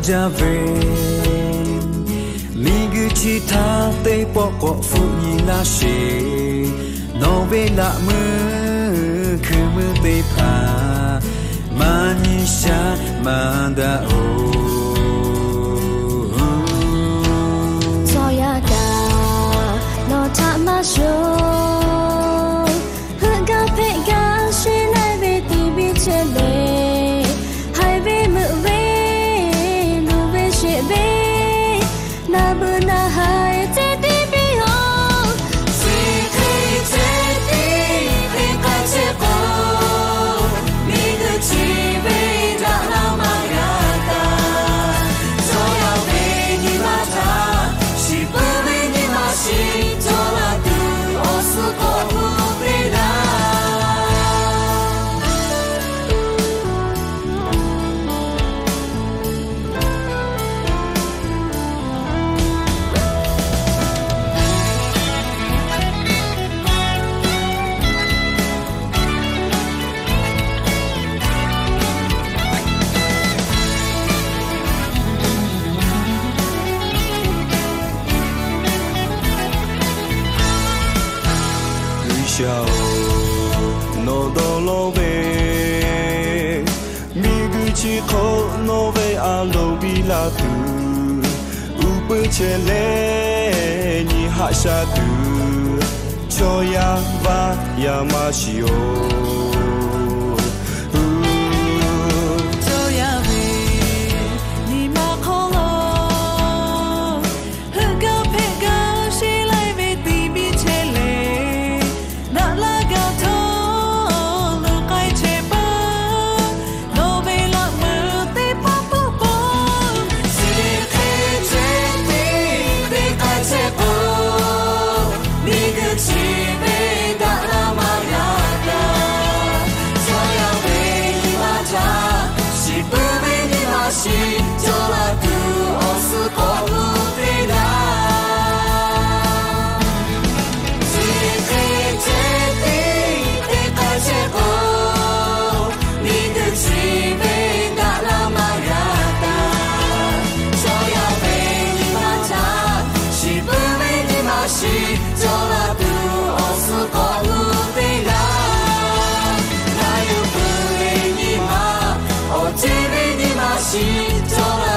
ကြပဲမိဂချီထားတဲ့ပေါ်ကဖူညီလာရှိနောဝေလာမခမသေးဖာမနီရှာမန္တအိုဆိုရတာလောထမရှိုးဟန်ကဖေကရှိနေပြီတီးပြီးချစ်လေဟိုင်ဝေးမဝေးလူပဲရှိပဲနာဘနာဟိုင်တဲ့တီးပြီးဟောစီခေတဲ့တီးဖေကချစ်ကိုမိကချီပဲဒါလာမရတာဆိုရပဲဒီမှာသာရှိပါပဲဒီမှာရှိတော့လာသူအစကိုပြေးလာno dolo be mi gu chi kho no be a lo bi la tu u pe che le ni ha sha tu cho ya va ya ma shi o she told